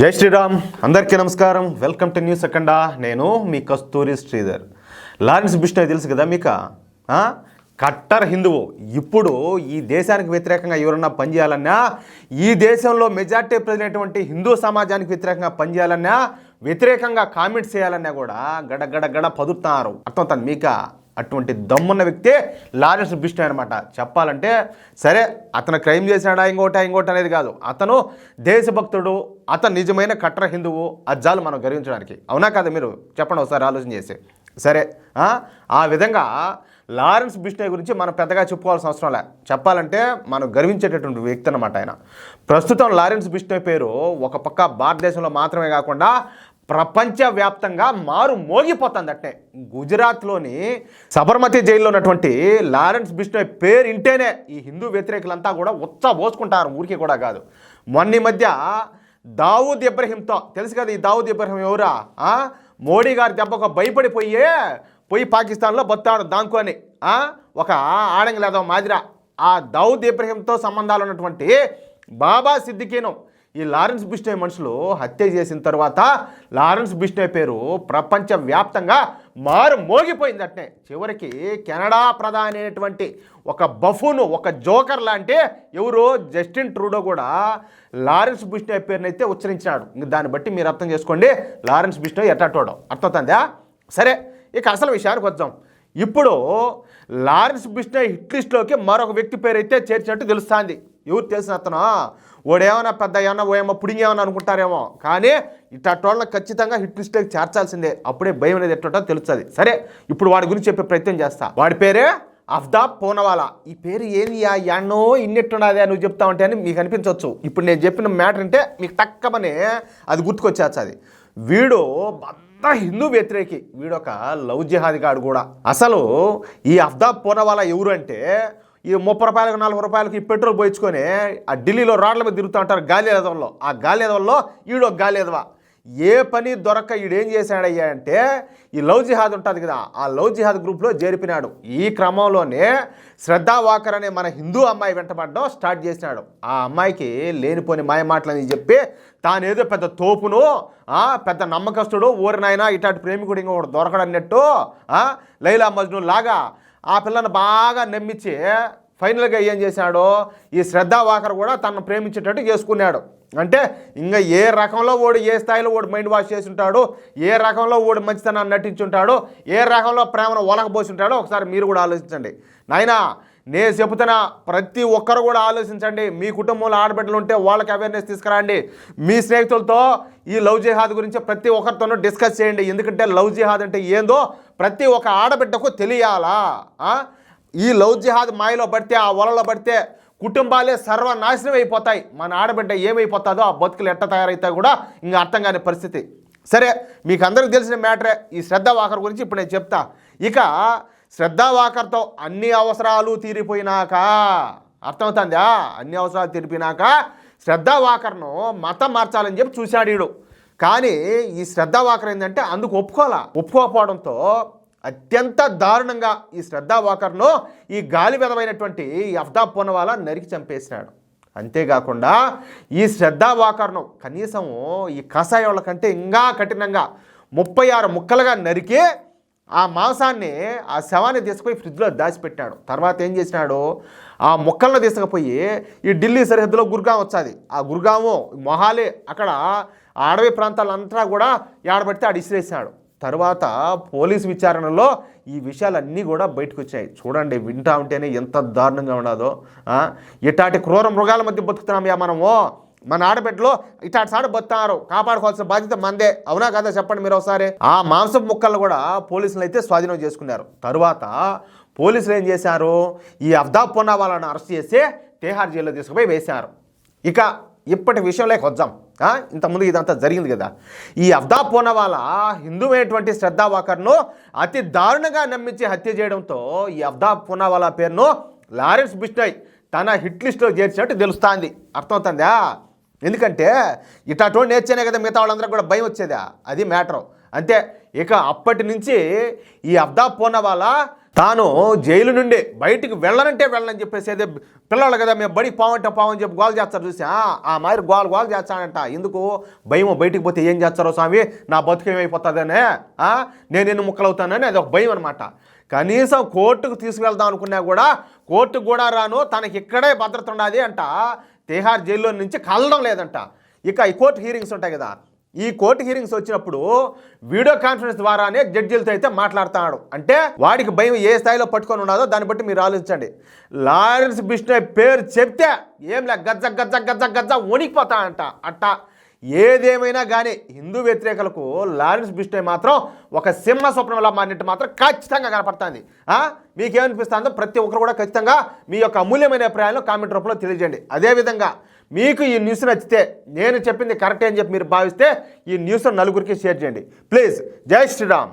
జై శ్రీరామ్, అందరికీ నమస్కారం. వెల్కమ్ టు న్యూస్ అఖండ. నేను మీ కస్తూరి శ్రీధర్. లారెన్స్ బిష్నోయ్ తెలుసు కదా మీకు, కట్టర్ హిందువు. ఇప్పుడు ఈ దేశానికి వ్యతిరేకంగా ఎవరన్నా పనిచేయాలన్నా, ఈ దేశంలో మెజార్టీ ప్రజలైనటువంటి హిందూ సమాజానికి వ్యతిరేకంగా పనిచేయాలన్నా, వ్యతిరేకంగా కామెంట్స్ చేయాలన్నా కూడా గడ పదుతున్నారు. అర్థమవుతుంది మీక? అటువంటి దమ్మున్న వ్యక్తే లారెన్స్ బిష్నోయ్ అనమాట. చెప్పాలంటే సరే, అతను క్రైమ్ చేశాడా ఇంకోటి అనేది కాదు. అతను దేశభక్తుడు, అతను నిజమైన కట్టర్ హిందువు. అజ్జాలు మనం గర్వించడానికి. అవునా కదా? మీరు చెప్పండి ఒకసారి ఆలోచన చేసి. సరే, ఆ విధంగా లారెన్స్ బిష్నోయ్ గురించి మనం పెద్దగా చెప్పుకోవాల్సిన అవసరం లే. చెప్పాలంటే మనం గర్వించేటటువంటి వ్యక్తి అనమాట ఆయన. ప్రస్తుతం లారెన్స్ బిష్నోయ్ పేరు ఒక పక్క భారతదేశంలో మాత్రమే కాకుండా ప్రపంచవ్యాప్తంగా మోగిపోతుంది. అట్నే గుజరాత్లోని సబర్మతి జైల్లో ఉన్నటువంటి లారెన్స్ బిష్నోయ్ పేరు ఇంటేనే ఈ హిందూ వ్యతిరేకులంతా కూడా పోసుకుంటారు. ఊరికి కూడా కాదు. మొన్న మధ్య దావూద్ ఇబ్రహీంతో తెలుసు కదా. ఈ దావూద్ ఇబ్రహీం ఎవరా? మోడీ గారి దెబ్బకు భయపడిపోయి పాకిస్తాన్లో బతాడు దాంకొని ఒక ఆడంగిలేదో మాదిరా. ఆ దావూద్ ఇబ్రహీంతో సంబంధాలు ఉన్నటువంటి బాబా సిద్దికీను ఈ లారెన్స్ బిష్నోయ్ మనుషులు హత్య చేసిన తర్వాత లారెన్స్ బిష్నోయ్ పేరు ప్రపంచవ్యాప్తంగా మోగిపోయింది. అట్నే చివరికి కెనడా ప్రధాని అయినటువంటి ఒక బఫూను, ఒక జోకర్ లాంటి ఎవరు జస్టిన్ ట్రూడో కూడా లారెన్స్ బిష్నోయ్ పేరునైతే ఉచ్చరించినాడు. ఇంక దాన్ని బట్టి మీరు అర్థం చేసుకోండి లారెన్స్ బిష్నోయ్ ఎట్టాటోడో. అర్థమవుతుందా? సరే, ఇక అసలు విషయానికి వద్దాం. ఇప్పుడు లారెన్స్ బిష్నోయ్ హిట్ లిస్ట్లోకి మరొక వ్యక్తి పేరు అయితే చేర్చినట్టు తెలుస్తుంది. ఎవరు తెలిసిన అతను? ఓడేమన్నా పెద్ద ఏమన్నా ఓయేమో పుడింగేమన్నా అనుకుంటారేమో, కానీ ఇట్టోళ్ళని ఖచ్చితంగా హిట్ లిస్ట్లోకి చేర్చాల్సిందే. అప్పుడే భయం అనేది ఎట్టో తెలుస్తుంది. సరే, ఇప్పుడు వాడి గురించి చెప్పే ప్రయత్నం చేస్తా. వాడి పేరే అఫ్తాబ్ పూనవాలా. ఈ పేరు ఏంది? ఎన్నో ఇన్నెట్టున్నదే నువ్వు చెప్తా ఉంటే అని మీకు అనిపించవచ్చు. ఇప్పుడు నేను చెప్పిన మ్యాటర్ అంటే మీకు తక్కమని అది గుర్తుకొచ్చేస్తుంది. వీడు హిందూ వ్యతిరేకి. వీడొక లవ్ జిహాదీ గాడు కూడా. అసలు ఈ అఫ్తాబ్ పూనవాలా ఎవరు అంటే, ఈ 30 రూపాయలకు 40 రూపాయలకి పెట్రోల్ పోయించుకొని ఆ ఢిల్లీలో రోడ్ల మీద తిరుగుతూ ఉంటారు గాలి ఎదవల్లో. ఆ గాలి ఎదవల్లో ఈడో గాలి ఎదవ. ఏ పని దొరక్క ఈడేం చేశాడయ్యా అంటే, ఈ లవ్ జిహాద్ ఉంటుంది కదా, ఆ లవ్ జిహాద్ గ్రూప్లో చేరిపినాడు. ఈ క్రమంలోనే శ్రద్ధా వాకర్ అనే మన హిందూ అమ్మాయి వెంటబడడం స్టార్ట్ చేసినాడు. ఆ అమ్మాయికి లేనిపోని మాయమాటలని చెప్పి తానేదో పెద్ద తోపును, పెద్ద నమ్మకస్తుడు, ఊరినైనా ఇట్లాంటి ప్రేమికుడు ఇంకొకటి దొరకడన్నట్టు లైలా మజ్ను లాగా ఆ పిల్లను బాగా నమ్మించి ఫైనల్గా ఏం చేశాడో, ఈ శ్రద్ధా వాకర్ కూడా తనను ప్రేమించేటట్టు చేసుకున్నాడు. అంటే ఇంకా ఏ రకంలో ఓడి ఏ స్థాయిలో ఓడి మైండ్ వాష్ చేసి ఉంటాడు, ఏ రకంలో ఓడి మంచితనాన్ని నటించుంటాడు, ఏ రకంలో ప్రేమను ఒలకబోసి ఉంటాడో ఒకసారి మీరు కూడా ఆలోచించండి. నాయనా, నేను చెబుతున్నా, ప్రతి ఒక్కరు కూడా ఆలోచించండి. మీ కుటుంబంలో ఆడబిడ్డలు ఉంటే వాళ్ళకి అవేర్నెస్ తీసుకురండి. మీ స్నేహితులతో ఈ లవ్ జిహాద్ గురించి ప్రతి ఒక్కరితోనూ డిస్కస్ చేయండి. ఎందుకంటే లవ్ జిహాద్ అంటే ఏందో ప్రతి ఒక్క ఆడబిడ్డకు తెలియాలా. ఈ లవ్ జిహాద్ మాయలో పడితే, ఆ వలలో పడితే కుటుంబాలే సర్వనాశనం అయిపోతాయి. మన ఆడబిడ్డ ఏమైపోతుందో, ఆ బతుకులు ఎట్ట తయారైతే కూడా ఇంకా అర్థం కాని పరిస్థితి. సరే, మీకు అందరికీ తెలిసిన మ్యాటరే ఈ శ్రద్ధా వాకర్ గురించి ఇప్పుడు నేను చెప్తా. ఇక శ్రద్ధా వాకర్తో అన్ని అవసరాలు తీరిపోయినాక, అర్థమవుతుందా? అన్ని అవసరాలు తీరిపోయినాక శ్రద్ధా వాకర్ను మతం మార్చాలని చెప్పి చూశాడు వీడు. కానీ ఈ శ్రద్ధా వాకర్ ఏంటంటే అందుకు ఒప్పుకోకపోవడంతో అత్యంత దారుణంగా ఈ శ్రద్ధా వాకర్ను ఈ గాలి విధమైనటువంటి ఈ అఫ్తాబ్ పూనవాలా నరికి చంపేసినాడు. అంతేకాకుండా ఈ శ్రద్ధా వాకర్ను కనీసం ఈ కషాయోళ్ళ కంటే ఇంకా కఠినంగా 36 ముక్కలుగా నరికి ఆ మాంసాన్ని, ఆ శవాన్ని తీసుకుపోయి ఫ్రిడ్జ్లో దాచిపెట్టాడు. తర్వాత ఏం చేసినాడు, ఆ ముక్కలను తీసుకుపోయి ఈ ఢిల్లీ సరిహద్దులో గుర్గాం వచ్చాది. ఆ గుర్గాము, మొహాలి, అక్కడ అడవి ప్రాంతాలంతా కూడా ఏడబడితే ఆడ ఇసిరేసాడు. తర్వాత పోలీసు విచారణలో ఈ విషయాలన్నీ కూడా బయటకు వచ్చాయి. చూడండి, వింటా ఉంటేనే ఎంత దారుణంగా ఉండదో. ఇట్లాంటి క్రూర మృగాల మధ్య బతుకుతున్నాం మనము. మన ఆడబిడ్డలో ఇట్లాంటి సాడు బతున్నారు. కాపాడుకోవాల్సిన బాధ్యత మందే. అవునా కదా? చెప్పండి మీరు ఒకసారి. ఆ మాంసం ముక్కలను కూడా పోలీసులు అయితే స్వాధీనం చేసుకున్నారు. తరువాత పోలీసులు ఏం చేశారు, ఈ అఫ్తాబ్ పూనవాలాను అరెస్ట్ చేసి తిహార్ జైల్లో తీసుకుపోయి వేశారు. ఇక ఇప్పటి విషయంలోకి వద్దాం. ఇంతకుముందు ఇదంతా జరిగింది కదా. ఈ అఫ్తాబ్ పూనవాలా హిందువైనటువంటి శ్రద్ధా వాకర్ను అతి దారుణంగా నమ్మించి హత్య చేయడంతో ఈ అఫ్తాబ్ పూనవాలా పేరును లారెన్స్ బిష్నోయ్ తన హిట్ లిస్ట్లో చేర్చినట్టు తెలుస్తుంది. అర్థమవుతుందా? ఎందుకంటే ఇట్లాంటి నేర్చేనే కదా మిగతా వాళ్ళందరూ కూడా భయం వచ్చేదా. అది మ్యాటర్. అంతే. ఇక అప్పటి నుంచి ఈ అబ్దా పూర్ణవాలా తాను జైలు నుండి బయటికి వెళ్ళనంటే వెళ్ళనని చెప్పేసి అదే పిల్లలు కదా మేము బడికి పోవంటే పోవని చెప్పి గోల్ చేస్తారు చూసి ఆ మాదిరి గోల్ చేస్తానంట. ఎందుకు భయం, బయటికి పోతే ఏం చేస్తారో స్వామి, నా బతుకు ఏమైపోతుందనే, నేను ఎన్ని ముక్కలవుతానని అది ఒక భయం అనమాట. కనీసం కోర్టుకు తీసుకువెళ్దాం అనుకున్నా కూడా కోర్టుకు కూడా రాను, తనకి ఇక్కడే భద్రత ఉన్నది అంట. తిహార్ జైల్లో నుంచి కలడం లేదంట. ఇక ఈ కోర్టు హీరింగ్స్ ఉంటాయి కదా, ఈ కోర్టు హీరింగ్స్ వచ్చినప్పుడు వీడియో కాన్ఫరెన్స్ ద్వారానే జడ్జీలతో అయితే మాట్లాడుతున్నాడు. అంటే వాడికి భయం ఏ స్థాయిలో పట్టుకొని ఉన్నదో దాన్ని బట్టి మీరు ఆలోచించండి. లారెన్స్ బిష్నోయ్ పేరు చెప్తే ఏంలే గజ్జ గజ్జ గజ్జ గజ్జ వణికిపోతాడంట. అట్టా ఏదేమైనా కానీ హిందూ వ్యతిరేకులకు లారెన్స్ బిష్నోయ్ మాత్రం ఒక సింహ స్వప్నంలా మారినట్టు మాత్రం ఖచ్చితంగా కనపడుతుంది. మీకేమనిపిస్తుందో ప్రతి ఒక్కరు కూడా ఖచ్చితంగా మీ యొక్క అమూల్యమైన అభిప్రాయాలను కామెంట్ రూపంలో తెలియజేయండి. అదేవిధంగా మీకు ఈ న్యూస్ నచ్చితే, నేను చెప్పింది కరెక్టే అని చెప్పి మీరు భావిస్తే ఈ న్యూస్ నలుగురికి షేర్ చేయండి ప్లీజ్. జై శ్రీరామ్.